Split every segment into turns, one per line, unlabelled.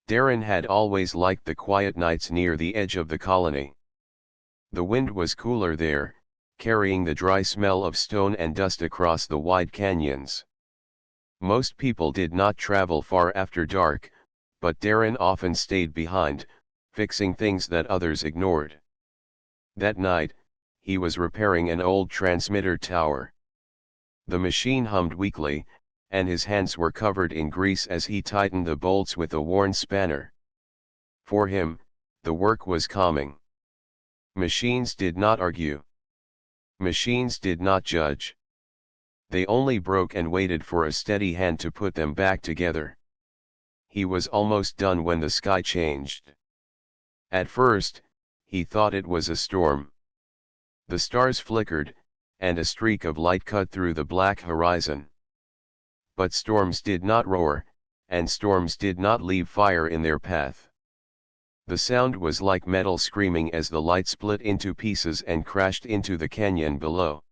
Darren had always liked the quiet nights near the edge of the colony. The wind was cooler there, carrying the dry smell of stone and dust across the wide canyons. Most people did not travel far after dark, but Darren often stayed behind, fixing things that others ignored. That night, he was repairing an old transmitter tower. The machine hummed weakly, and his hands were covered in grease as he tightened the bolts with a worn spanner. For him, the work was calming. Machines did not argue. Machines did not judge. They only broke and waited for a steady hand to put them back together. He was almost done when the sky changed. At first, he thought it was a storm. The stars flickered, and a streak of light cut through the black horizon. But storms did not roar, and storms did not leave fire in their path. The sound was like metal screaming as the light split into pieces and crashed into the canyon below.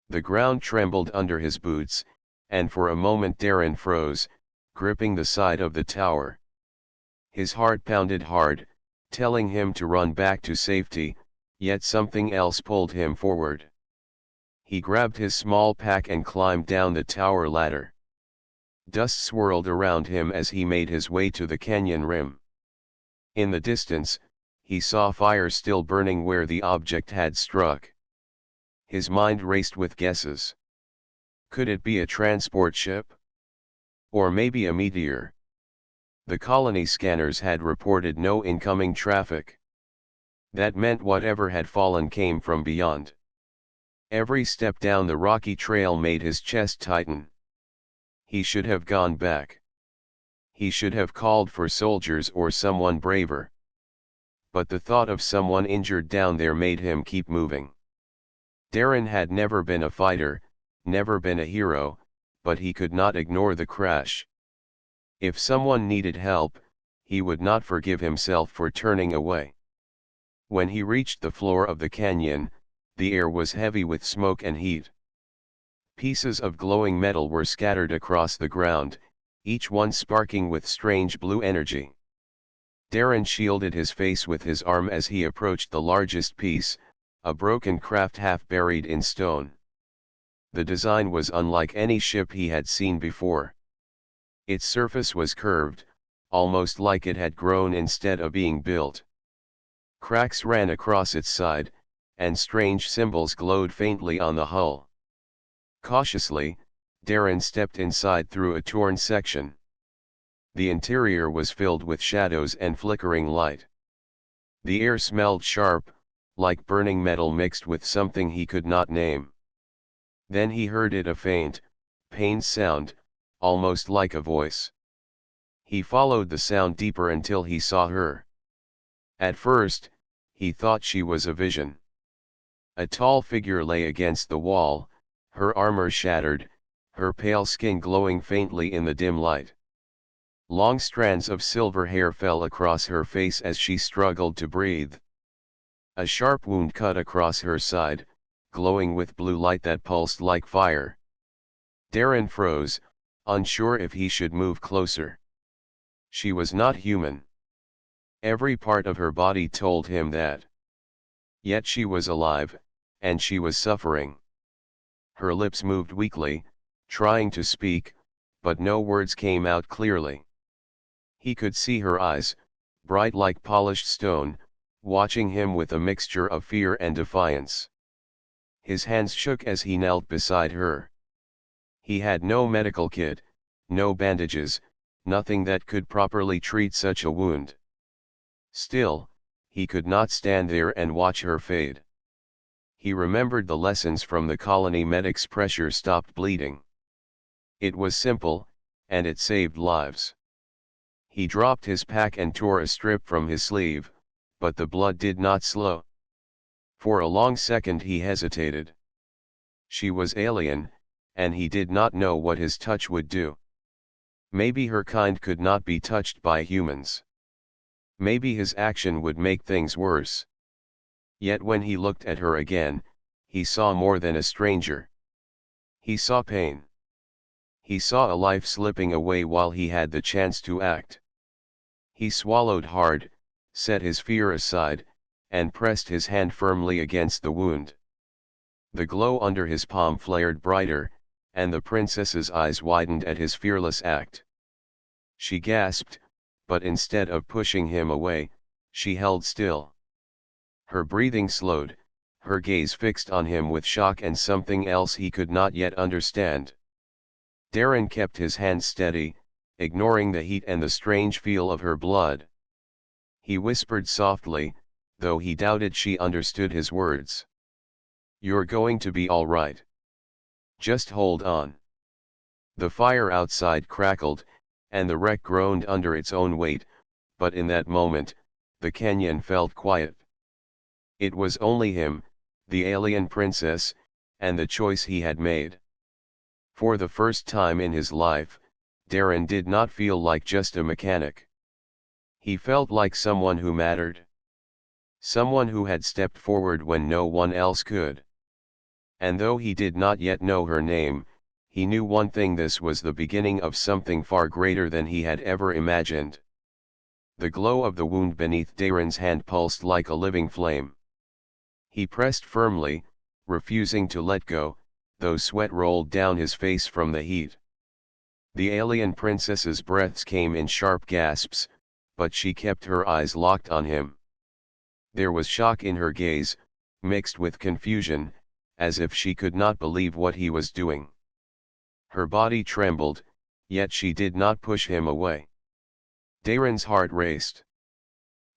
The ground trembled under his boots, and for a moment Darren froze, gripping the side of the tower. His heart pounded hard, telling him to run back to safety, yet something else pulled him forward. He grabbed his small pack and climbed down the tower ladder. Dust swirled around him as he made his way to the canyon rim. In the distance, he saw fire still burning where the object had struck. His mind raced with guesses. Could it be a transport ship? Or maybe a meteor? The colony scanners had reported no incoming traffic. That meant whatever had fallen came from beyond. Every step down the rocky trail made his chest tighten. He should have gone back. He should have called for soldiers or someone braver. But the thought of someone injured down there made him keep moving. Darren had never been a fighter, never been a hero, but he could not ignore the crash. If someone needed help, he would not forgive himself for turning away. When he reached the floor of the canyon, the air was heavy with smoke and heat. Pieces of glowing metal were scattered across the ground, each one sparking with strange blue energy. Darren shielded his face with his arm as he approached the largest piece, a broken craft half buried in stone. The design was unlike any ship he had seen before. Its surface was curved, almost like it had grown instead of being built. Cracks ran across its side, and strange symbols glowed faintly on the hull. Cautiously, Darren stepped inside through a torn section. The interior was filled with shadows and flickering light. The air smelled sharp, like burning metal mixed with something he could not name. Then he heard a faint, pained sound, almost like a voice. He followed the sound deeper until he saw her. At first, he thought she was a vision. A tall figure lay against the wall, her armor shattered, her pale skin glowing faintly in the dim light. Long strands of silver hair fell across her face as she struggled to breathe. A sharp wound cut across her side, glowing with blue light that pulsed like fire. Darren froze, unsure if he should move closer. She was not human. Every part of her body told him that. Yet she was alive, and she was suffering. Her lips moved weakly, trying to speak, but no words came out clearly. He could see her eyes, bright like polished stone, watching him with a mixture of fear and defiance. His hands shook as he knelt beside her. He had no medical kit, no bandages, nothing that could properly treat such a wound. Still, he could not stand there and watch her fade. He remembered the lessons from the colony medics: pressure stopped bleeding. It was simple, and it saved lives. He dropped his pack and tore a strip from his sleeve, but the blood did not slow. For a long second he hesitated. She was alien, and he did not know what his touch would do. Maybe her kind could not be touched by humans. Maybe his action would make things worse. Yet when he looked at her again, he saw more than a stranger. He saw pain. He saw a life slipping away while he had the chance to act. He swallowed hard, set his fear aside, and pressed his hand firmly against the wound. The glow under his palm flared brighter, and the princess's eyes widened at his fearless act. She gasped, but instead of pushing him away, she held still. Her breathing slowed, her gaze fixed on him with shock and something else he could not yet understand. Darren kept his hand steady, ignoring the heat and the strange feel of her blood. He whispered softly, though he doubted she understood his words. "You're going to be all right. Just hold on." The fire outside crackled, and the wreck groaned under its own weight, but in that moment, the canyon felt quiet. It was only him, the alien princess, and the choice he had made. For the first time in his life, Darren did not feel like just a mechanic. He felt like someone who mattered. Someone who had stepped forward when no one else could. And though he did not yet know her name, he knew one thing: this was the beginning of something far greater than he had ever imagined. The glow of the wound beneath Darren's hand pulsed like a living flame. He pressed firmly, refusing to let go, though sweat rolled down his face from the heat. The alien princess's breaths came in sharp gasps, but she kept her eyes locked on him. There was shock in her gaze, mixed with confusion, as if she could not believe what he was doing. Her body trembled, yet she did not push him away. Darren's heart raced.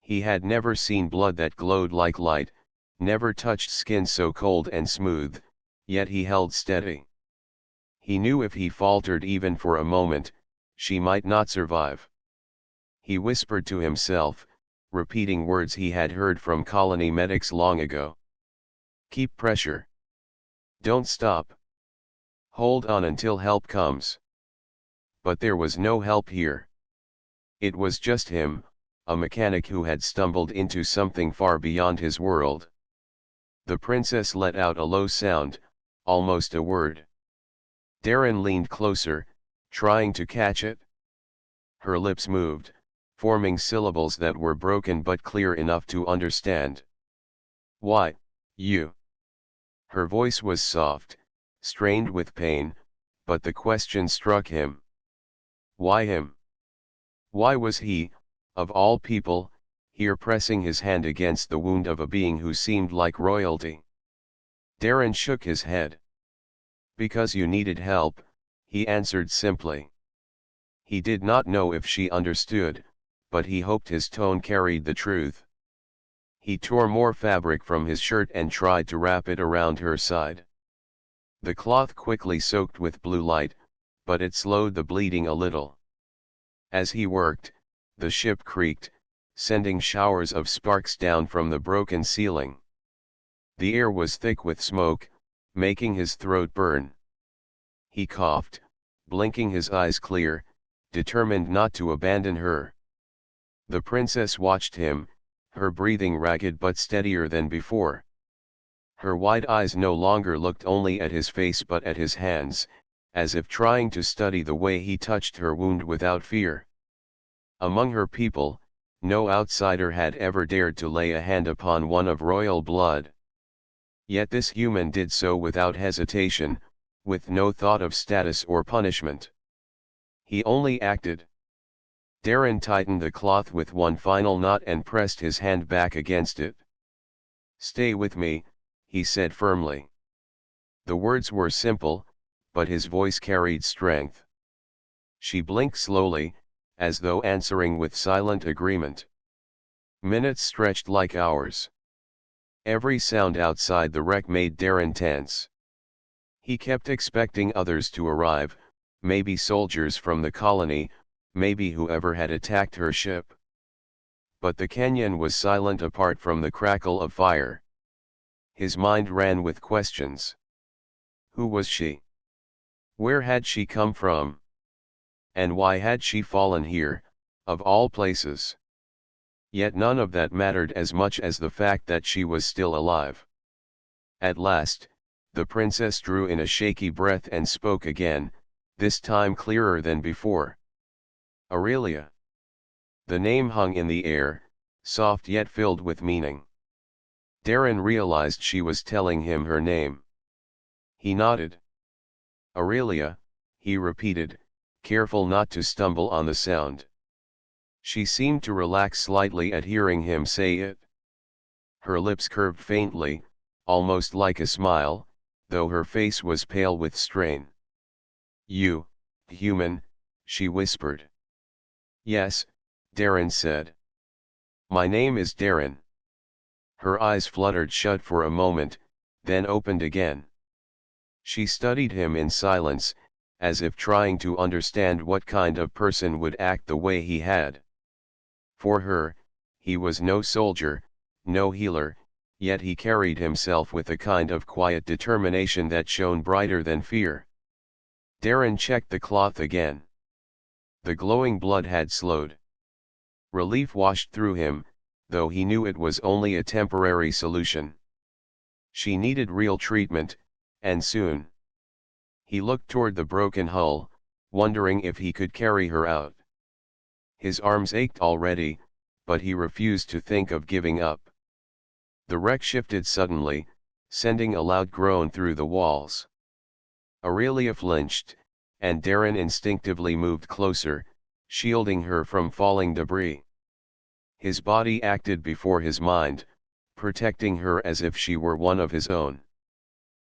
He had never seen blood that glowed like light, never touched skin so cold and smooth, yet he held steady. He knew if he faltered even for a moment, she might not survive. He whispered to himself, repeating words he had heard from colony medics long ago. "Keep pressure. Don't stop. Hold on until help comes." But there was no help here. It was just him, a mechanic who had stumbled into something far beyond his world. The princess let out a low sound, almost a word. Darren leaned closer, trying to catch it. Her lips moved, forming syllables that were broken but clear enough to understand. "Why, you?" Her voice was soft, strained with pain, but the question struck him. Why him? Why was he, of all people, here pressing his hand against the wound of a being who seemed like royalty? Darren shook his head. "Because you needed help," he answered simply. He did not know if she understood, but he hoped his tone carried the truth. He tore more fabric from his shirt and tried to wrap it around her side. The cloth quickly soaked with blue light, but it slowed the bleeding a little. As he worked, the ship creaked, sending showers of sparks down from the broken ceiling. The air was thick with smoke, making his throat burn. He coughed, blinking his eyes clear, determined not to abandon her. The princess watched him, her breathing ragged but steadier than before. Her wide eyes no longer looked only at his face but at his hands, as if trying to study the way he touched her wound without fear. Among her people, no outsider had ever dared to lay a hand upon one of royal blood. Yet this human did so without hesitation, with no thought of status or punishment. He only acted. Darren tightened the cloth with one final knot and pressed his hand back against it. "Stay with me," he said firmly. The words were simple, but his voice carried strength. She blinked slowly, as though answering with silent agreement. Minutes stretched like hours. Every sound outside the wreck made Darren tense. He kept expecting others to arrive, maybe soldiers from the colony, maybe whoever had attacked her ship. But the canyon was silent apart from the crackle of fire. His mind ran with questions. Who was she? Where had she come from? And why had she fallen here, of all places? Yet none of that mattered as much as the fact that she was still alive. At last, the princess drew in a shaky breath and spoke again, this time clearer than before. "Aurelia." The name hung in the air, soft yet filled with meaning. Darren realized she was telling him her name. He nodded. Aurelia, he repeated, careful not to stumble on the sound. She seemed to relax slightly at hearing him say it. Her lips curved faintly, almost like a smile, though her face was pale with strain. You, human, she whispered. Yes, Darren said. My name is Darren. Her eyes fluttered shut for a moment, then opened again. She studied him in silence, as if trying to understand what kind of person would act the way he had. For her, he was no soldier, no healer, yet he carried himself with a kind of quiet determination that shone brighter than fear. Darren checked the cloth again. The glowing blood had slowed. Relief washed through him, though he knew it was only a temporary solution. She needed real treatment, and soon. He looked toward the broken hull, wondering if he could carry her out. His arms ached already, but he refused to think of giving up. The wreck shifted suddenly, sending a loud groan through the walls. Aurelia flinched, and Darren instinctively moved closer, shielding her from falling debris. His body acted before his mind, protecting her as if she were one of his own.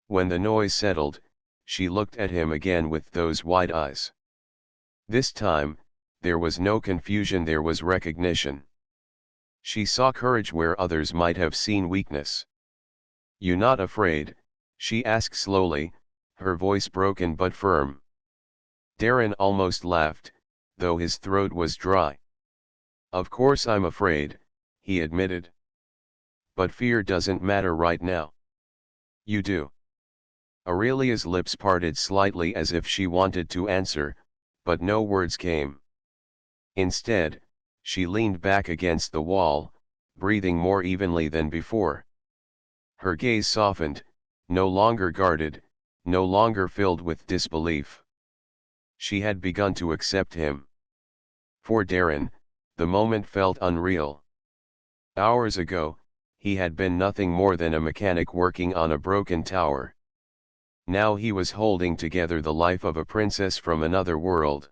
When the noise settled, she looked at him again with those wide eyes. This time, there was no confusion, there was recognition. She saw courage where others might have seen weakness. You not afraid? She asked slowly, her voice broken but firm. Darren almost laughed, though his throat was dry. Of course I'm afraid, he admitted. But fear doesn't matter right now. You do. Aurelia's lips parted slightly as if she wanted to answer, but no words came. Instead, she leaned back against the wall, breathing more evenly than before. Her gaze softened, no longer guarded, no longer filled with disbelief. She had begun to accept him. For Darren, the moment felt unreal. Hours ago, he had been nothing more than a mechanic working on a broken tower. Now he was holding together the life of a princess from another world.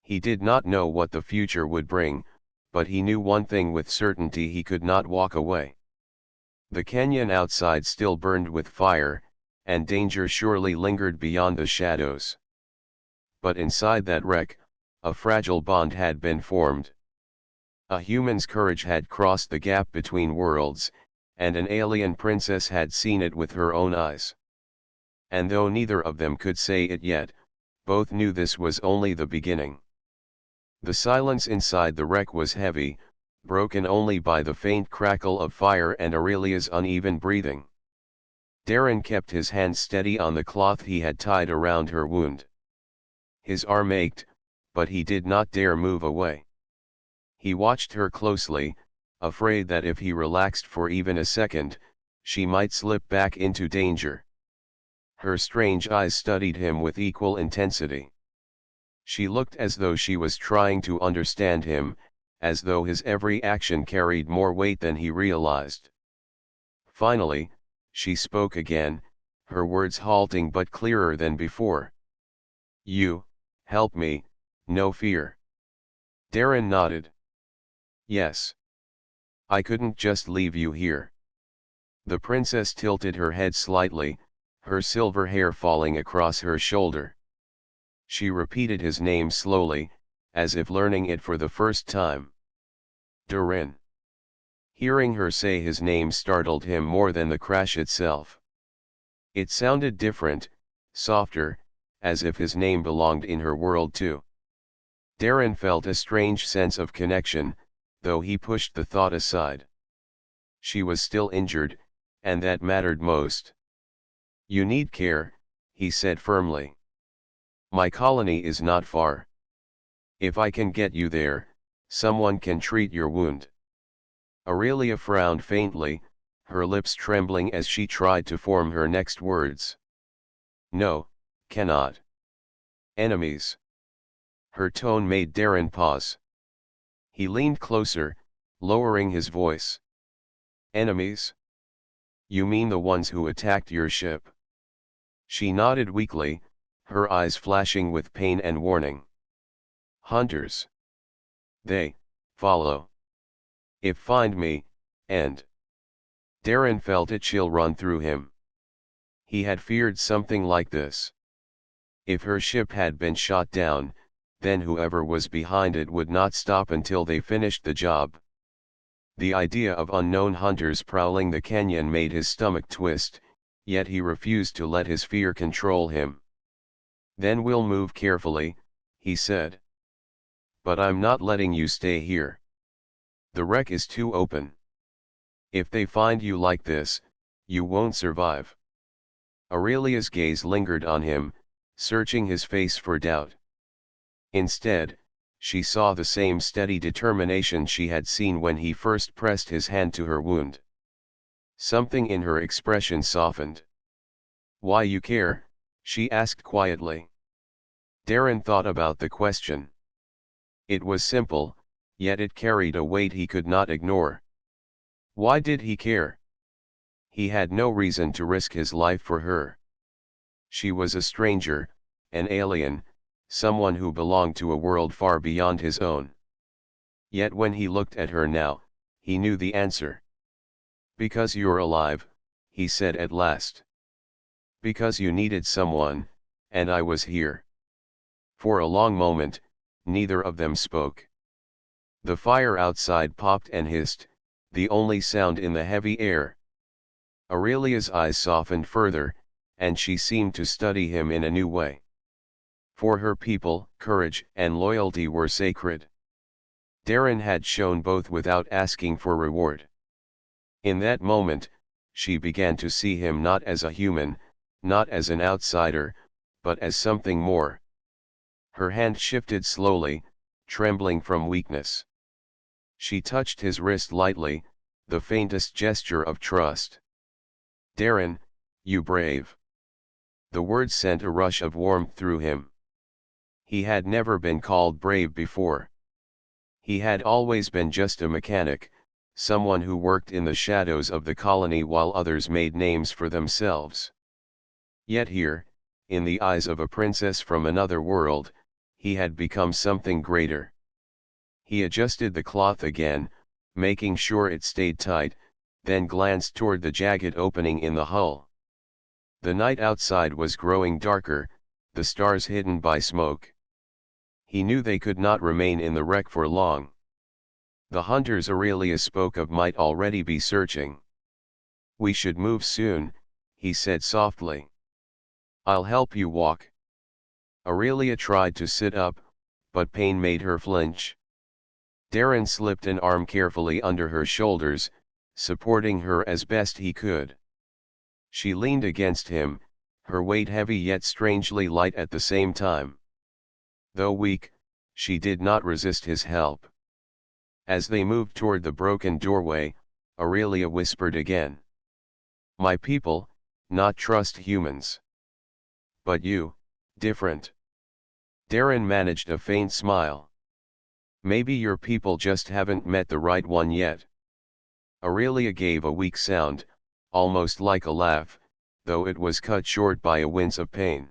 He did not know what the future would bring, but he knew one thing with certainty: he could not walk away. The canyon outside still burned with fire, and danger surely lingered beyond the shadows. But inside that wreck, a fragile bond had been formed. A human's courage had crossed the gap between worlds, and an alien princess had seen it with her own eyes. And though neither of them could say it yet, both knew this was only the beginning. The silence inside the wreck was heavy, broken only by the faint crackle of fire and Aurelia's uneven breathing. Darren kept his hand steady on the cloth he had tied around her wound. His arm ached, but he did not dare move away. He watched her closely, afraid that if he relaxed for even a second, she might slip back into danger. Her strange eyes studied him with equal intensity. She looked as though she was trying to understand him, as though his every action carried more weight than he realized. Finally, she spoke again, her words halting but clearer than before. You, help me, no fear. Darren nodded. Yes. I couldn't just leave you here. The princess tilted her head slightly, her silver hair falling across her shoulder. She repeated his name slowly, as if learning it for the first time. Darren. Hearing her say his name startled him more than the crash itself. It sounded different, softer, as if his name belonged in her world too. Darren felt a strange sense of connection, though he pushed the thought aside. She was still injured, and that mattered most. You need care, he said firmly. My colony is not far. If I can get you there, someone can treat your wound. Aurelia frowned faintly, her lips trembling as she tried to form her next words. No, cannot. Enemies. Her tone made Darren pause. He leaned closer, lowering his voice. Enemies? You mean the ones who attacked your ship? She nodded weakly, her eyes flashing with pain and warning. Hunters. They follow. If find me, and. Darren felt a chill run through him. He had feared something like this. If her ship had been shot down, then whoever was behind it would not stop until they finished the job. The idea of unknown hunters prowling the canyon made his stomach twist, yet he refused to let his fear control him. Then we'll move carefully, he said. But I'm not letting you stay here. The wreck is too open. If they find you like this, you won't survive. Aurelia's gaze lingered on him, searching his face for doubt. Instead, she saw the same steady determination she had seen when he first pressed his hand to her wound. Something in her expression softened. Why you care? She asked quietly. Darren thought about the question. It was simple, yet it carried a weight he could not ignore. Why did he care? He had no reason to risk his life for her. She was a stranger, an alien, someone who belonged to a world far beyond his own. Yet when he looked at her now, he knew the answer. Because you're alive, he said at last. Because you needed someone, and I was here. For a long moment, neither of them spoke. The fire outside popped and hissed, the only sound in the heavy air. Aurelia's eyes softened further, and she seemed to study him in a new way. For her people, courage and loyalty were sacred. Darren had shown both without asking for reward. In that moment, she began to see him not as a human, not as an outsider, but as something more. Her hand shifted slowly, trembling from weakness. She touched his wrist lightly, the faintest gesture of trust. Darren, you brave. The words sent a rush of warmth through him. He had never been called brave before. He had always been just a mechanic, someone who worked in the shadows of the colony while others made names for themselves. Yet here, in the eyes of a princess from another world, he had become something greater. He adjusted the cloth again, making sure it stayed tight, then glanced toward the jagged opening in the hull. The night outside was growing darker, the stars hidden by smoke. He knew they could not remain in the wreck for long. The hunters Aurelia spoke of might already be searching. We should move soon, he said softly. I'll help you walk. Aurelia tried to sit up, but pain made her flinch. Darren slipped an arm carefully under her shoulders, supporting her as best he could. She leaned against him, her weight heavy yet strangely light at the same time. Though weak, she did not resist his help. As they moved toward the broken doorway, Aurelia whispered again. My people, not trust humans. But you, different. Darren managed a faint smile. Maybe your people just haven't met the right one yet. Aurelia gave a weak sound, almost like a laugh, though it was cut short by a wince of pain.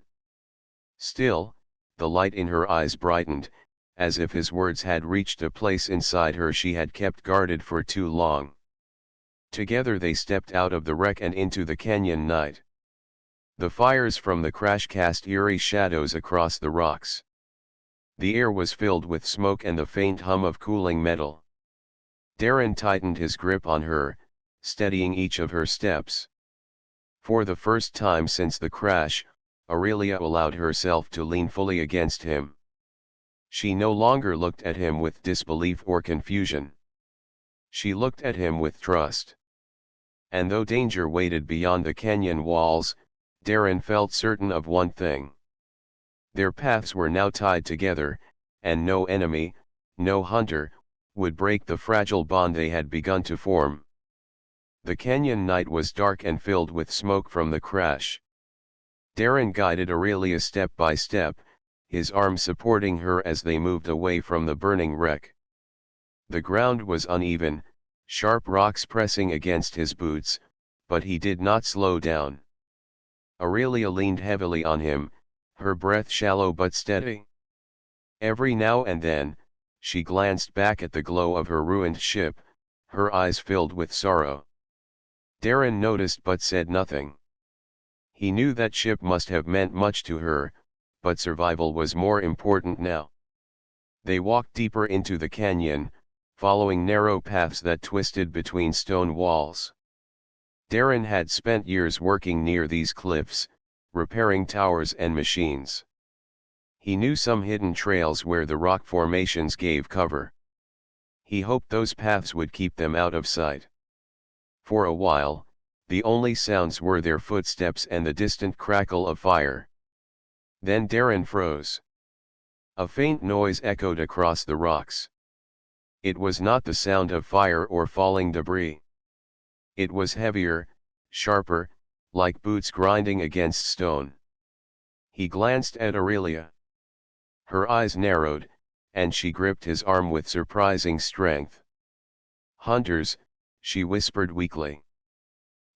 Still, the light in her eyes brightened, as if his words had reached a place inside her she had kept guarded for too long. Together they stepped out of the wreck and into the canyon night. The fires from the crash cast eerie shadows across the rocks. The air was filled with smoke and the faint hum of cooling metal. Darren tightened his grip on her, steadying each of her steps. For the first time since the crash, Aurelia allowed herself to lean fully against him. She no longer looked at him with disbelief or confusion. She looked at him with trust. And though danger waited beyond the canyon walls, Darren felt certain of one thing. Their paths were now tied together, and no enemy, no hunter, would break the fragile bond they had begun to form. The canyon night was dark and filled with smoke from the crash. Darren guided Aurelia step by step, his arm supporting her as they moved away from the burning wreck. The ground was uneven, sharp rocks pressing against his boots, but he did not slow down. Aurelia leaned heavily on him, her breath shallow but steady. Every now and then, she glanced back at the glow of her ruined ship, her eyes filled with sorrow. Darren noticed but said nothing. He knew that ship must have meant much to her, but survival was more important now. They walked deeper into the canyon, following narrow paths that twisted between stone walls. Darren had spent years working near these cliffs, repairing towers and machines. He knew some hidden trails where the rock formations gave cover. He hoped those paths would keep them out of sight. For a while, the only sounds were their footsteps and the distant crackle of fire. Then Darren froze. A faint noise echoed across the rocks. It was not the sound of fire or falling debris. It was heavier, sharper, like boots grinding against stone. He glanced at Aurelia. Her eyes narrowed, and she gripped his arm with surprising strength. "Hunters," she whispered weakly.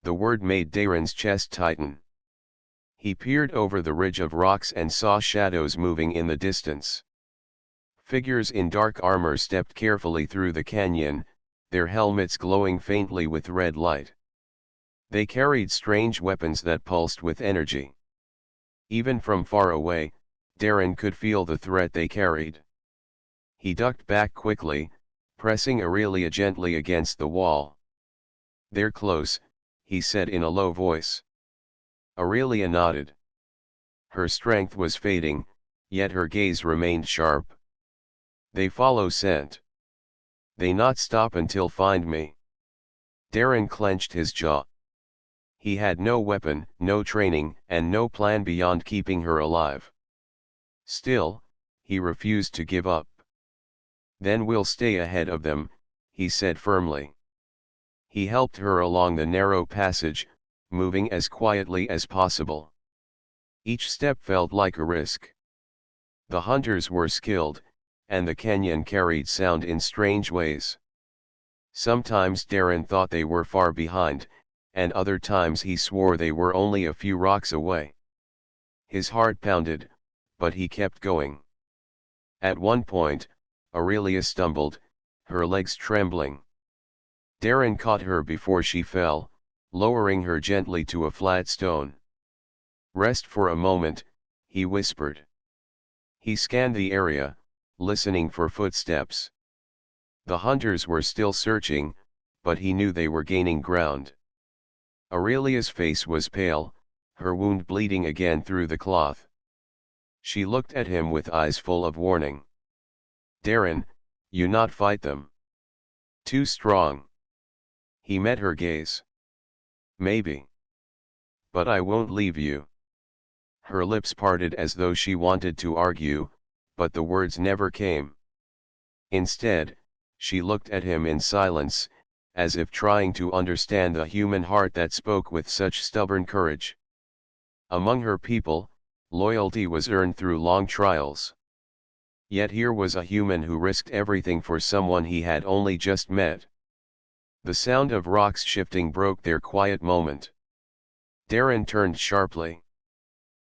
The word made Darren's chest tighten. He peered over the ridge of rocks and saw shadows moving in the distance. Figures in dark armor stepped carefully through the canyon, their helmets glowing faintly with red light. They carried strange weapons that pulsed with energy. Even from far away, Darren could feel the threat they carried. He ducked back quickly, pressing Aurelia gently against the wall. "They're close," he said in a low voice. Aurelia nodded. Her strength was fading, yet her gaze remained sharp. "They follow scent. They not stop until find me." Darren clenched his jaw. He had no weapon, no training, and no plan beyond keeping her alive. Still, he refused to give up. "Then we'll stay ahead of them," he said firmly. He helped her along the narrow passage, moving as quietly as possible. Each step felt like a risk. The hunters were skilled, and the canyon carried sound in strange ways. Sometimes Darren thought they were far behind, and other times he swore they were only a few rocks away. His heart pounded, but he kept going. At one point, Aurelia stumbled, her legs trembling. Darren caught her before she fell, lowering her gently to a flat stone. "Rest for a moment," he whispered. He scanned the area, listening for footsteps. The hunters were still searching, but he knew they were gaining ground. Aurelia's face was pale, her wound bleeding again through the cloth. She looked at him with eyes full of warning. "Darren, you not fight them. Too strong." He met her gaze. "Maybe. But I won't leave you." Her lips parted as though she wanted to argue, but the words never came. Instead, she looked at him in silence, as if trying to understand the human heart that spoke with such stubborn courage. Among her people, loyalty was earned through long trials. Yet here was a human who risked everything for someone he had only just met. The sound of rocks shifting broke their quiet moment. Darren turned sharply.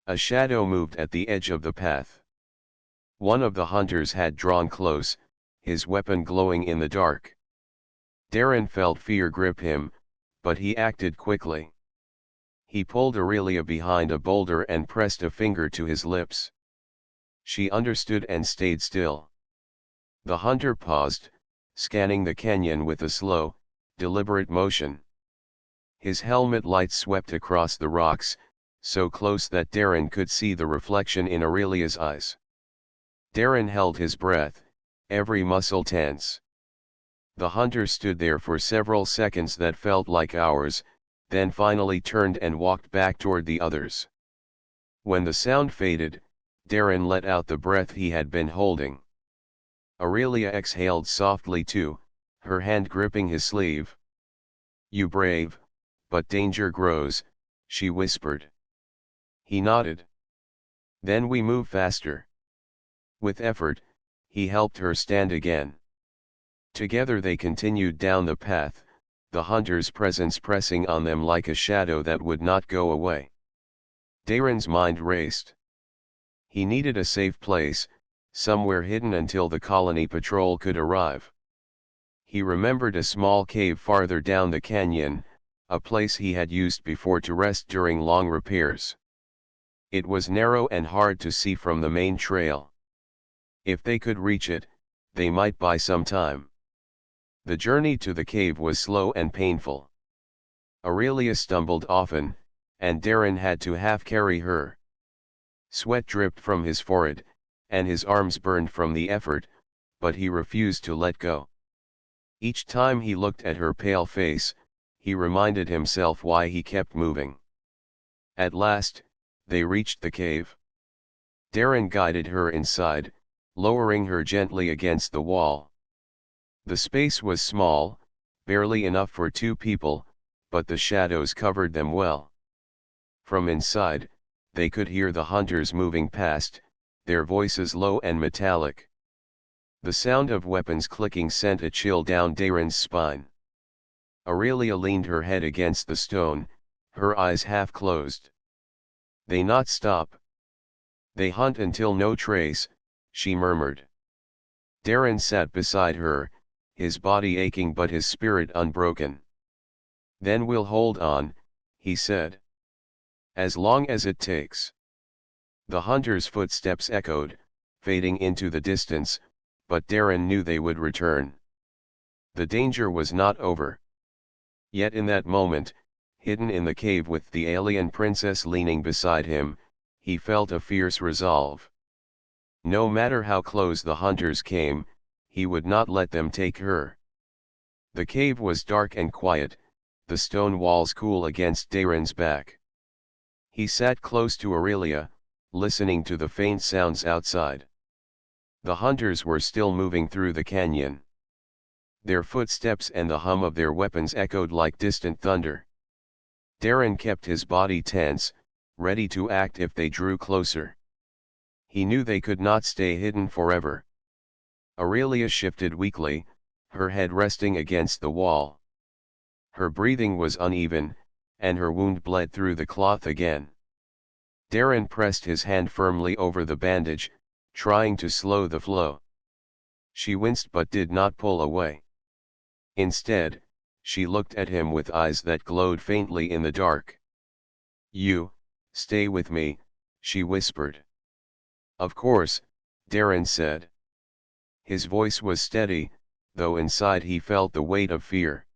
A shadow moved at the edge of the path. One of the hunters had drawn close, his weapon glowing in the dark. Darren felt fear grip him, but he acted quickly. He pulled Aurelia behind a boulder and pressed a finger to his lips. She understood and stayed still. The hunter paused, scanning the canyon with a slow, deliberate motion. His helmet light swept across the rocks, so close that Darren could see the reflection in Aurelia's eyes. Darren held his breath, every muscle tense. The hunter stood there for several seconds that felt like hours, then finally turned and walked back toward the others. When the sound faded, Darren let out the breath he had been holding. Aurelia exhaled softly too, her hand gripping his sleeve. "You brave, but danger grows," she whispered. He nodded. "Then we move faster." With effort, he helped her stand again. Together they continued down the path, the hunter's presence pressing on them like a shadow that would not go away. Darren's mind raced. He needed a safe place, somewhere hidden until the colony patrol could arrive. He remembered a small cave farther down the canyon, a place he had used before to rest during long repairs. It was narrow and hard to see from the main trail. If they could reach it, they might buy some time. The journey to the cave was slow and painful. Aurelia stumbled often, and Darren had to half-carry her. Sweat dripped from his forehead, and his arms burned from the effort, but he refused to let go. Each time he looked at her pale face, he reminded himself why he kept moving. At last, they reached the cave. Darren guided her inside, lowering her gently against the wall. The space was small, barely enough for two people, but the shadows covered them well. From inside, they could hear the hunters moving past, their voices low and metallic. The sound of weapons clicking sent a chill down Darren's spine. Aurelia leaned her head against the stone, her eyes half closed. They not stop. They hunt until no trace, she murmured. Darren sat beside her, his body aching but his spirit unbroken. Then we'll hold on, he said. As long as it takes. The hunter's footsteps echoed, fading into the distance, but Darren knew they would return. The danger was not over. Yet in that moment, hidden in the cave with the alien princess leaning beside him, he felt a fierce resolve. No matter how close the hunters came, he would not let them take her. The cave was dark and quiet, the stone walls cool against Darren's back. He sat close to Aurelia, listening to the faint sounds outside. The hunters were still moving through the canyon. Their footsteps and the hum of their weapons echoed like distant thunder. Darren kept his body tense, ready to act if they drew closer. He knew they could not stay hidden forever. Aurelia shifted weakly, her head resting against the wall. Her breathing was uneven, and her wound bled through the cloth again. Darren pressed his hand firmly over the bandage, trying to slow the flow. She winced but did not pull away. Instead, she looked at him with eyes that glowed faintly in the dark. "You, stay with me," she whispered. "Of course," Darren said. His voice was steady, though inside he felt the weight of fear.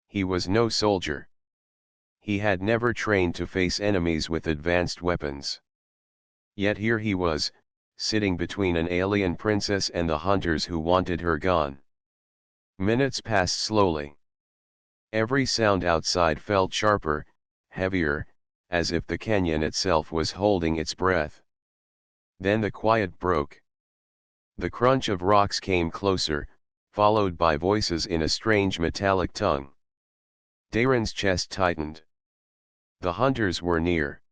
He was no soldier. He had never trained to face enemies with advanced weapons. Yet here he was, sitting between an alien princess and the hunters who wanted her gone. Minutes passed slowly. Every sound outside felt sharper, heavier, as if the canyon itself was holding its breath. Then the quiet broke. The crunch of rocks came closer, followed by voices in a strange metallic tongue. Darren's chest tightened. The hunters were near.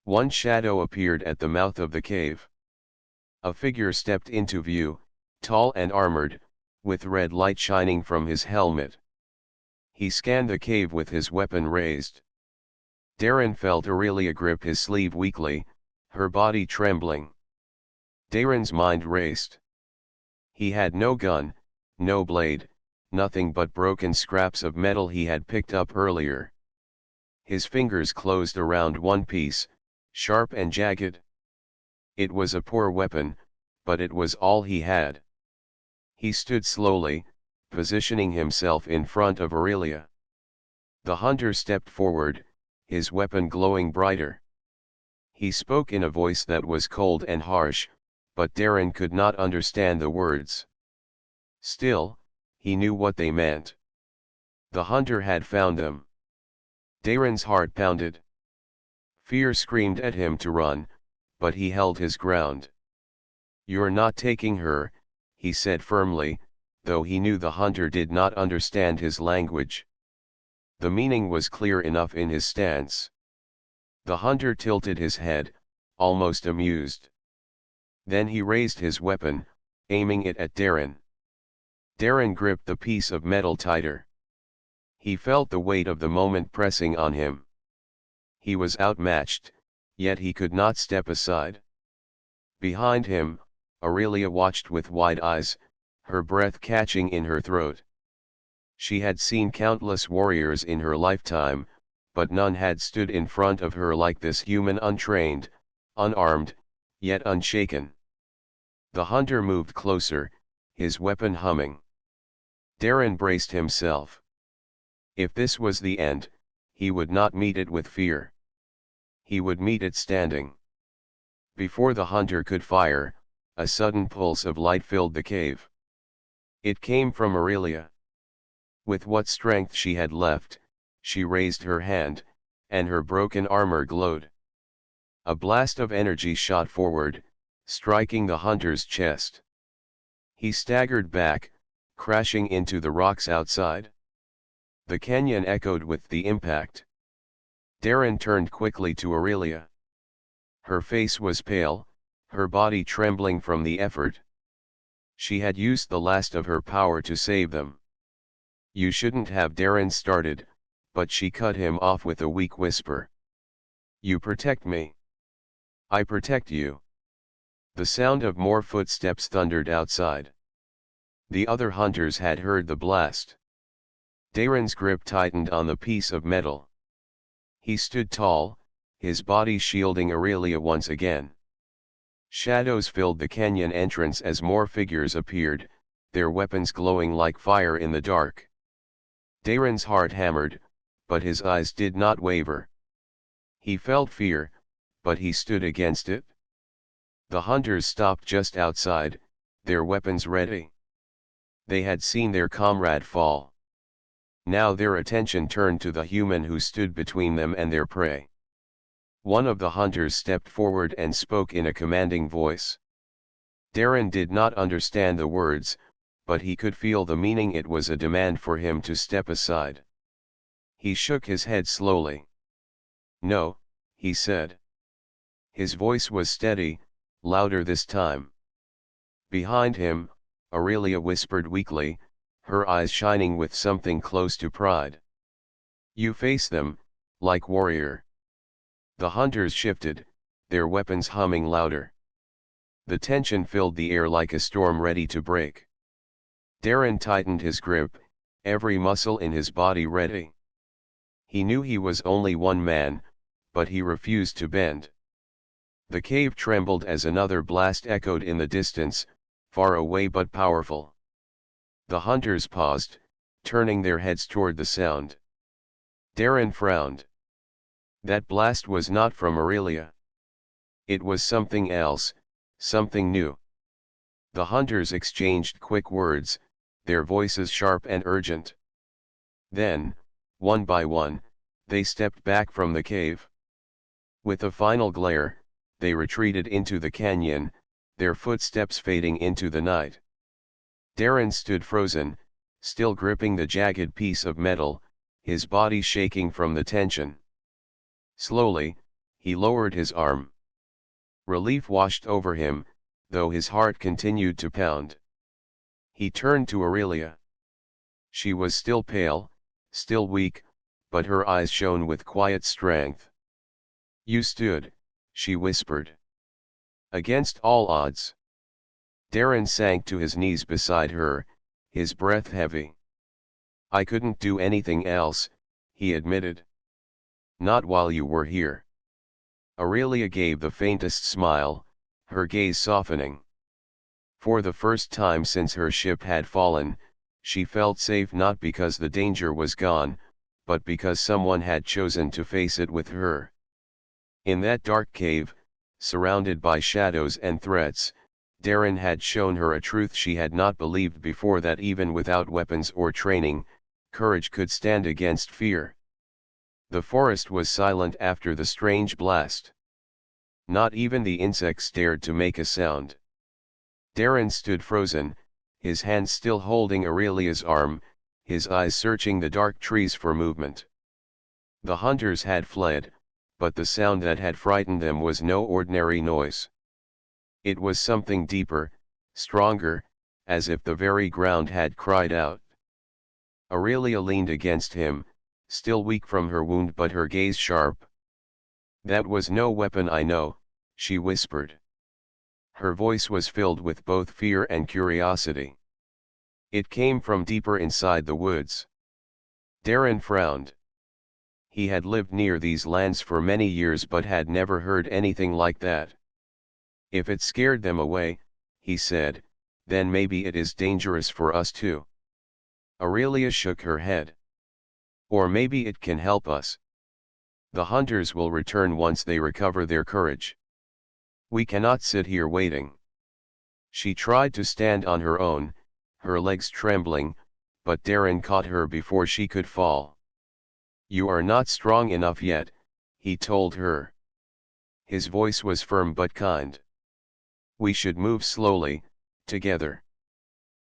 One shadow appeared at the mouth of the cave. A figure stepped into view, tall and armored, with red light shining from his helmet. He scanned the cave with his weapon raised. Darren felt Aurelia grip his sleeve weakly, her body trembling. Darren's mind raced. He had no gun, no blade, nothing but broken scraps of metal he had picked up earlier. His fingers closed around one piece, sharp and jagged. It was a poor weapon, but it was all he had. He stood slowly, positioning himself in front of Aurelia. The hunter stepped forward, his weapon glowing brighter. He spoke in a voice that was cold and harsh, but Darren could not understand the words. Still, he knew what they meant. The hunter had found them. Darren's heart pounded. Fear screamed at him to run, but he held his ground. "You're not taking her," he said firmly, though he knew the hunter did not understand his language. The meaning was clear enough in his stance. The hunter tilted his head, almost amused. Then he raised his weapon, aiming it at Darren. Darren gripped the piece of metal tighter. He felt the weight of the moment pressing on him. He was outmatched, yet he could not step aside. Behind him, Aurelia watched with wide eyes, her breath catching in her throat. She had seen countless warriors in her lifetime, but none had stood in front of her like this human, untrained, unarmed, yet unshaken. The hunter moved closer, his weapon humming. Darren braced himself. If this was the end, he would not meet it with fear. He would meet it standing. Before the hunter could fire, a sudden pulse of light filled the cave. It came from Aurelia. With what strength she had left, she raised her hand, and her broken armor glowed. A blast of energy shot forward, striking the hunter's chest. He staggered back, crashing into the rocks outside. The canyon echoed with the impact. Darren turned quickly to Aurelia. Her face was pale, her body trembling from the effort. She had used the last of her power to save them. "You shouldn't have," Darren started, but she cut him off with a weak whisper. "You protect me. I protect you." The sound of more footsteps thundered outside. The other hunters had heard the blast. Darren's grip tightened on the piece of metal. He stood tall, his body shielding Aurelia once again. Shadows filled the canyon entrance as more figures appeared, their weapons glowing like fire in the dark. Darren's heart hammered, but his eyes did not waver. He felt fear, but he stood against it. The hunters stopped just outside, their weapons ready. They had seen their comrade fall. Now their attention turned to the human who stood between them and their prey. One of the hunters stepped forward and spoke in a commanding voice. Darren did not understand the words, but he could feel the meaning. It was a demand for him to step aside. He shook his head slowly. "No," he said. His voice was steady, louder this time. Behind him, Aurelia whispered weakly, her eyes shining with something close to pride. "You face them, like warrior." The hunters shifted, their weapons humming louder. The tension filled the air like a storm ready to break. Darren tightened his grip, every muscle in his body ready. He knew he was only one man, but he refused to bend. The cave trembled as another blast echoed in the distance, far away but powerful. The hunters paused, turning their heads toward the sound. Darren frowned. That blast was not from Aurelia. It was something else, something new. The hunters exchanged quick words, their voices sharp and urgent. Then, one by one, they stepped back from the cave. With a final glare, they retreated into the canyon, their footsteps fading into the night. Darren stood frozen, still gripping the jagged piece of metal, his body shaking from the tension. Slowly, he lowered his arm. Relief washed over him, though his heart continued to pound. He turned to Aurelia. She was still pale, still weak, but her eyes shone with quiet strength. "You stood," she whispered. "Against all odds." Darren sank to his knees beside her, his breath heavy. "I couldn't do anything else," he admitted. "Not while you were here." Aurelia gave the faintest smile, her gaze softening. For the first time since her ship had fallen, she felt safe, not because the danger was gone, but because someone had chosen to face it with her. In that dark cave, surrounded by shadows and threats, Darren had shown her a truth she had not believed before, that even without weapons or training, courage could stand against fear. The forest was silent after the strange blast. Not even the insects dared to make a sound. Darren stood frozen, his hand still holding Aurelia's arm, his eyes searching the dark trees for movement. The hunters had fled, but the sound that had frightened them was no ordinary noise. It was something deeper, stronger, as if the very ground had cried out. Aurelia leaned against him, still weak from her wound but her gaze sharp. "That was no weapon, I know," she whispered. Her voice was filled with both fear and curiosity. "It came from deeper inside the woods." Darren frowned. He had lived near these lands for many years but had never heard anything like that. "If it scared them away," he said, "then maybe it is dangerous for us too." Aurelia shook her head. "Or maybe it can help us. The hunters will return once they recover their courage. We cannot sit here waiting." She tried to stand on her own, her legs trembling, but Darren caught her before she could fall. "You are not strong enough yet," he told her. His voice was firm but kind. "We should move slowly, together.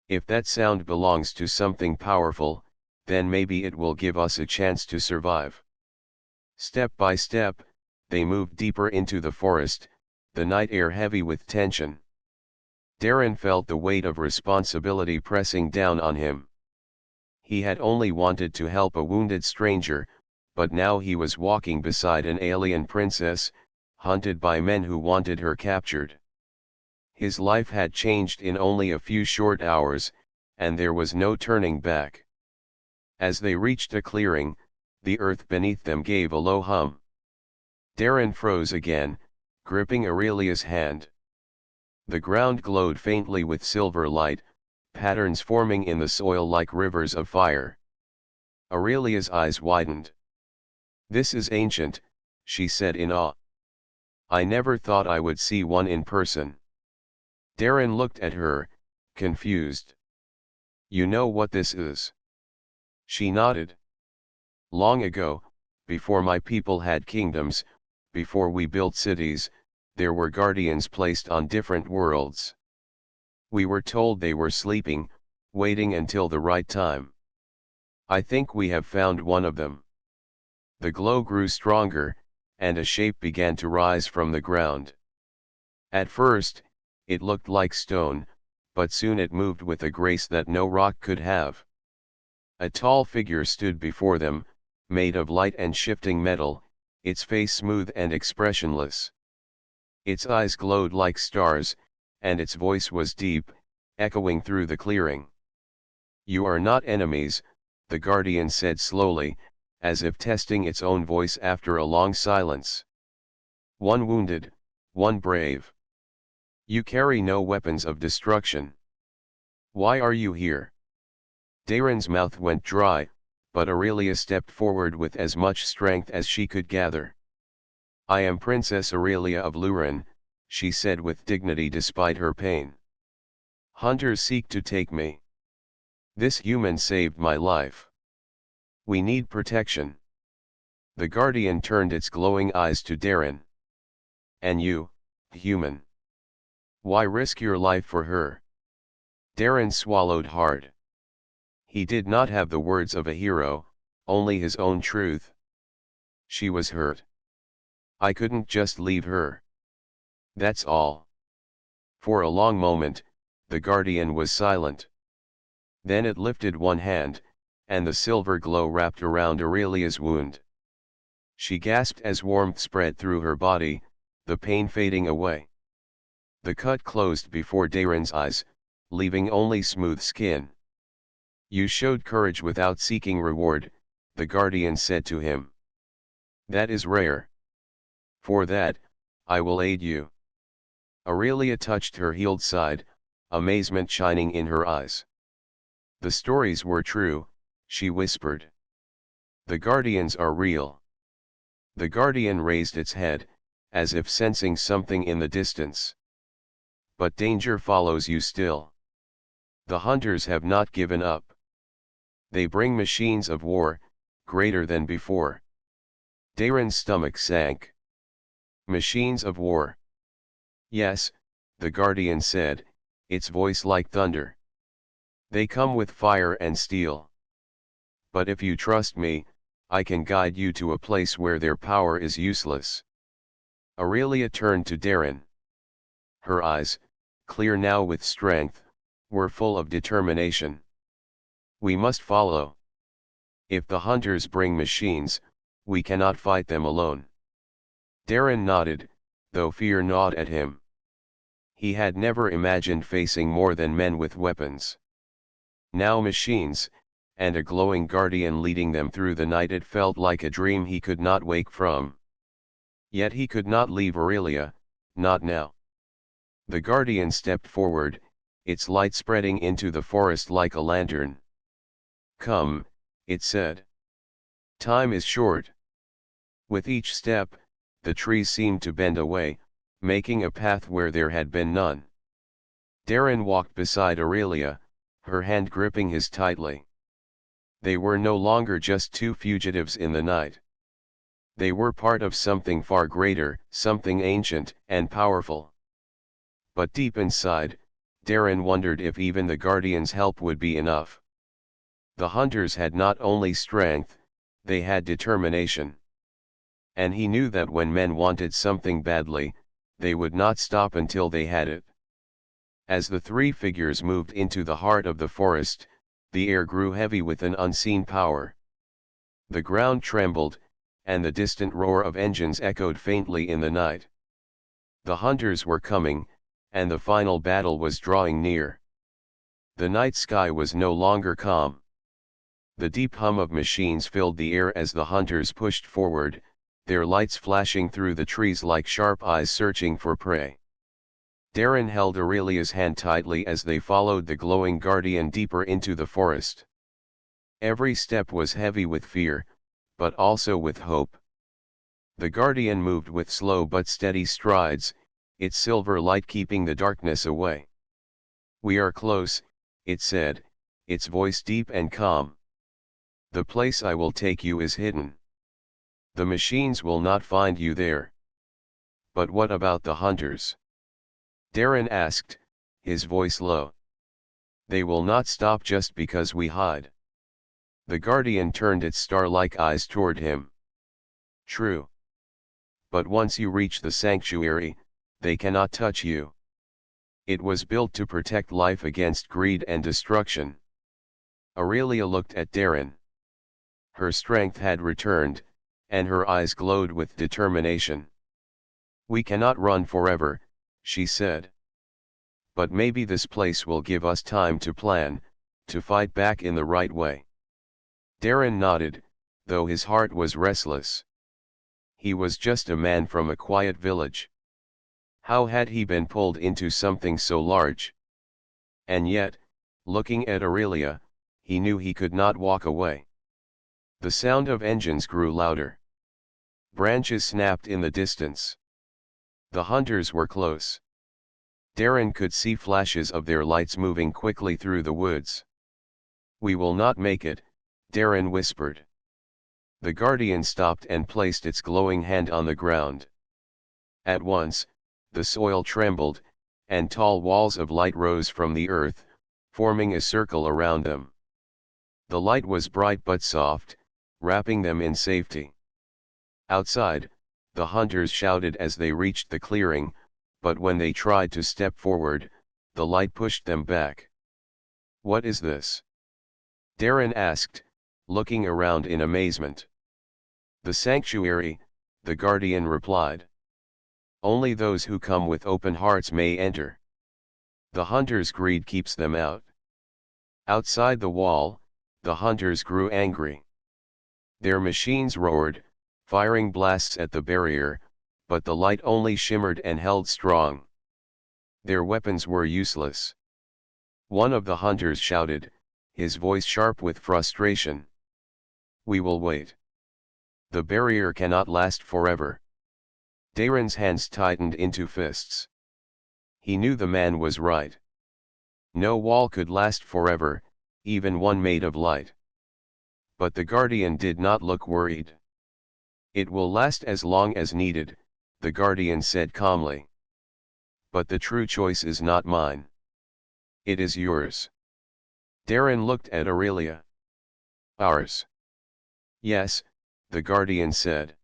If that sound belongs to something powerful, then maybe it will give us a chance to survive." Step by step, they moved deeper into the forest, the night air heavy with tension. Darren felt the weight of responsibility pressing down on him. He had only wanted to help a wounded stranger, but now he was walking beside an alien princess, hunted by men who wanted her captured. His life had changed in only a few short hours, and there was no turning back. As they reached a clearing, the earth beneath them gave a low hum. Darren froze again, gripping Aurelia's hand. The ground glowed faintly with silver light, patterns forming in the soil like rivers of fire. Aurelia's eyes widened. "This is ancient," she said in awe. "I never thought I would see one in person." Darren looked at her, confused. "You know what this is?" She nodded. "Long ago, before my people had kingdoms, before we built cities, there were guardians placed on different worlds. We were told they were sleeping, waiting until the right time. I think we have found one of them." The glow grew stronger, and a shape began to rise from the ground. At first, it looked like stone, but soon it moved with a grace that no rock could have. A tall figure stood before them, made of light and shifting metal, its face smooth and expressionless. Its eyes glowed like stars, and its voice was deep, echoing through the clearing. "You are not enemies," the guardian said slowly, as if testing its own voice after a long silence. "One wounded, one brave. You carry no weapons of destruction. Why are you here?" Darren's mouth went dry, but Aurelia stepped forward with as much strength as she could gather. "I am Princess Aurelia of Luren," she said with dignity despite her pain. "Hunters seek to take me. This human saved my life. We need protection." The guardian turned its glowing eyes to Darren. "And you, human? Why risk your life for her?" Darren swallowed hard. He did not have the words of a hero, only his own truth. "She was hurt. I couldn't just leave her. That's all." For a long moment, the guardian was silent. Then it lifted one hand, and the silver glow wrapped around Aurelia's wound. She gasped as warmth spread through her body, the pain fading away. The cut closed before Darren's eyes, leaving only smooth skin. "You showed courage without seeking reward," the guardian said to him. "That is rare. For that, I will aid you." Aurelia touched her healed side, amazement shining in her eyes. "The stories were true," she whispered. "The guardians are real." The guardian raised its head, as if sensing something in the distance. "But danger follows you still. The hunters have not given up. They bring machines of war, greater than before." Darren's stomach sank. "Machines of war?" "Yes," the guardian said, its voice like thunder. "They come with fire and steel. But if you trust me, I can guide you to a place where their power is useless." Aurelia turned to Darren. Her eyes, clear now with strength, were full of determination. We must follow. If the hunters bring machines, we cannot fight them alone. Darren nodded, though fear gnawed at him. He had never imagined facing more than men with weapons. Now machines, and a glowing guardian leading them through the night. It felt like a dream he could not wake from. Yet he could not leave Aurelia, not now. The guardian stepped forward, its light spreading into the forest like a lantern. "Come," it said. "Time is short." With each step, the trees seemed to bend away, making a path where there had been none. Darren walked beside Aurelia, her hand gripping his tightly. They were no longer just two fugitives in the night. They were part of something far greater, something ancient and powerful. But deep inside, Darren wondered if even the Guardian's help would be enough. The hunters had not only strength, they had determination. And he knew that when men wanted something badly, they would not stop until they had it. As the three figures moved into the heart of the forest, the air grew heavy with an unseen power. The ground trembled, and the distant roar of engines echoed faintly in the night. The hunters were coming, and the final battle was drawing near. The night sky was no longer calm. The deep hum of machines filled the air as the hunters pushed forward, their lights flashing through the trees like sharp eyes searching for prey. Darren held Aurelia's hand tightly as they followed the glowing guardian deeper into the forest. Every step was heavy with fear, but also with hope. The guardian moved with slow but steady strides, its silver light keeping the darkness away. "We are close," it said, its voice deep and calm. "The place I will take you is hidden. The machines will not find you there." "But what about the hunters?" Darren asked, his voice low. "They will not stop just because we hide." The guardian turned its star-like eyes toward him. "True. But once you reach the sanctuary, they cannot touch you. It was built to protect life against greed and destruction." Aurelia looked at Darren. Her strength had returned, and her eyes glowed with determination. "We cannot run forever," she said. "But maybe this place will give us time to plan, to fight back in the right way." Darren nodded, though his heart was restless. He was just a man from a quiet village. How had he been pulled into something so large? And yet, looking at Aurelia, he knew he could not walk away. The sound of engines grew louder. Branches snapped in the distance. The hunters were close. Darren could see flashes of their lights moving quickly through the woods. "We will not make it," Darren whispered. The guardian stopped and placed its glowing hand on the ground. At once, the soil trembled, and tall walls of light rose from the earth, forming a circle around them. The light was bright but soft, wrapping them in safety. Outside, the hunters shouted as they reached the clearing, but when they tried to step forward, the light pushed them back. "What is this?" Darren asked, looking around in amazement. "The sanctuary," the guardian replied. "Only those who come with open hearts may enter. The hunters' greed keeps them out." Outside the wall, the hunters grew angry. Their machines roared, firing blasts at the barrier, but the light only shimmered and held strong. Their weapons were useless. One of the hunters shouted, his voice sharp with frustration. "We will wait. The barrier cannot last forever." Darren's hands tightened into fists. He knew the man was right. No wall could last forever, even one made of light. But the guardian did not look worried. "It will last as long as needed," the guardian said calmly. "But the true choice is not mine. It is yours." Darren looked at Aurelia. "Ours?" "Yes," the guardian said.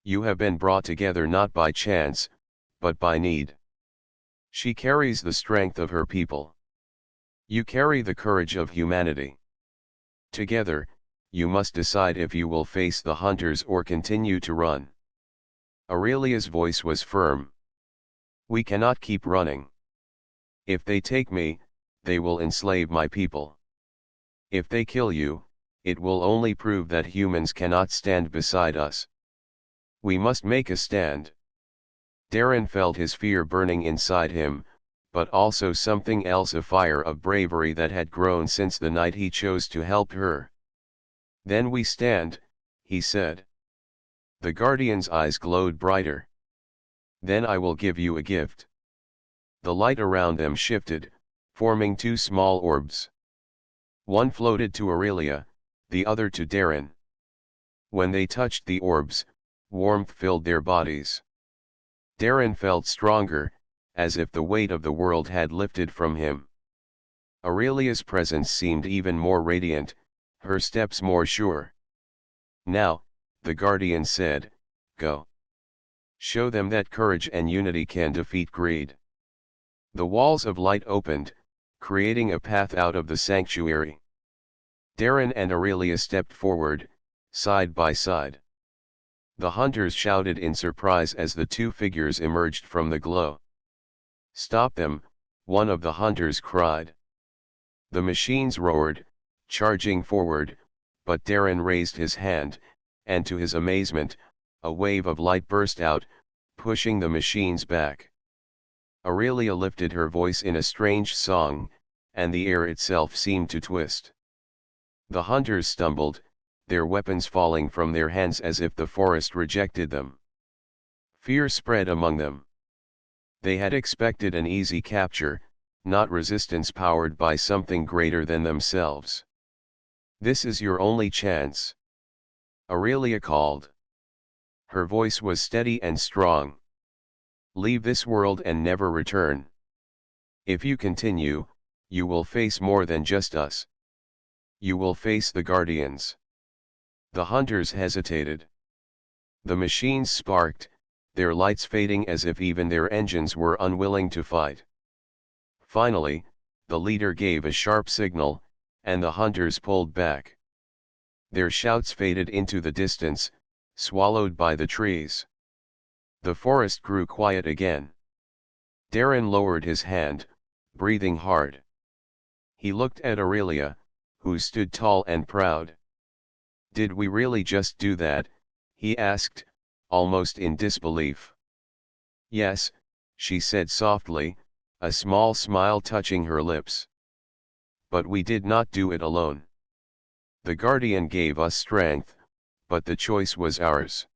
"You have been brought together not by chance, but by need. She carries the strength of her people. You carry the courage of humanity. Together, you must decide if you will face the hunters or continue to run. Aurelia's voice was firm. We cannot keep running. If they take me, they will enslave my people. If they kill you, it will only prove that humans cannot stand beside us. We must make a stand. Darren felt his fear burning inside him, but also something else, a fire of bravery that had grown since the night he chose to help her. Then we stand, he said. The Guardian's eyes glowed brighter. Then I will give you a gift. The light around them shifted, forming two small orbs. One floated to Aurelia, the other to Darren. When they touched the orbs, warmth filled their bodies. Darren felt stronger, as if the weight of the world had lifted from him. Aurelia's presence seemed even more radiant, her steps more sure. Now, the Guardian said, go. Show them that courage and unity can defeat greed. The walls of light opened, creating a path out of the sanctuary. Darren and Aurelia stepped forward, side by side. The hunters shouted in surprise as the two figures emerged from the glow. Stop them, one of the hunters cried. The machines roared, charging forward, but Darren raised his hand, and to his amazement, a wave of light burst out, pushing the machines back. Aurelia lifted her voice in a strange song, and the air itself seemed to twist. The hunters stumbled, their weapons falling from their hands as if the forest rejected them. Fear spread among them. They had expected an easy capture, not resistance powered by something greater than themselves. This is your only chance. Aurelia called. Her voice was steady and strong. Leave this world and never return. If you continue, you will face more than just us. You will face the Guardians. The hunters hesitated. The machines sparked, their lights fading as if even their engines were unwilling to fight. Finally, the leader gave a sharp signal, and the hunters pulled back. Their shouts faded into the distance, swallowed by the trees. The forest grew quiet again. Darren lowered his hand, breathing hard. He looked at Aurelia, who stood tall and proud. Did we really just do that? He asked, almost in disbelief. Yes, she said softly, a small smile touching her lips. But we did not do it alone. The Guardian gave us strength, but the choice was ours.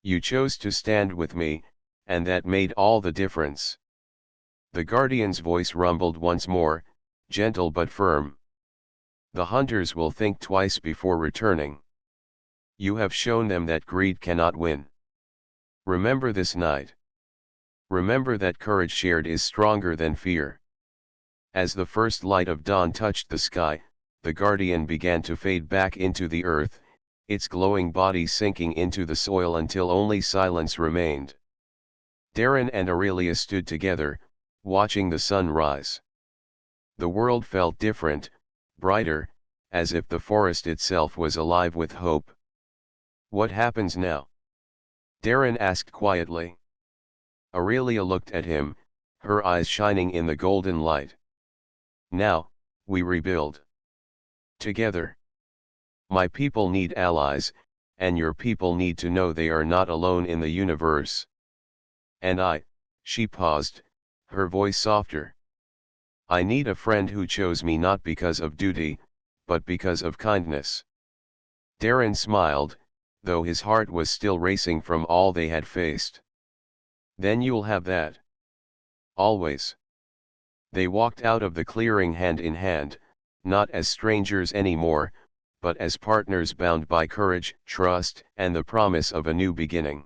You chose to stand with me, and that made all the difference. The Guardian's voice rumbled once more, gentle but firm. The hunters will think twice before returning. You have shown them that greed cannot win. Remember this night. Remember that courage shared is stronger than fear. As the first light of dawn touched the sky, the Guardian began to fade back into the earth, its glowing body sinking into the soil until only silence remained. Darren and Aurelia stood together, watching the sun rise. The world felt different, brighter, as if the forest itself was alive with hope. What happens now? Darren asked quietly. Aurelia looked at him, her eyes shining in the golden light. Now, we rebuild. Together. My people need allies, and your people need to know they are not alone in the universe. And she paused, her voice softer. I need a friend who chose me not because of duty, but because of kindness. Darren smiled, though his heart was still racing from all they had faced. Then you'll have that. Always. They walked out of the clearing hand in hand, not as strangers anymore, but as partners bound by courage, trust, and the promise of a new beginning.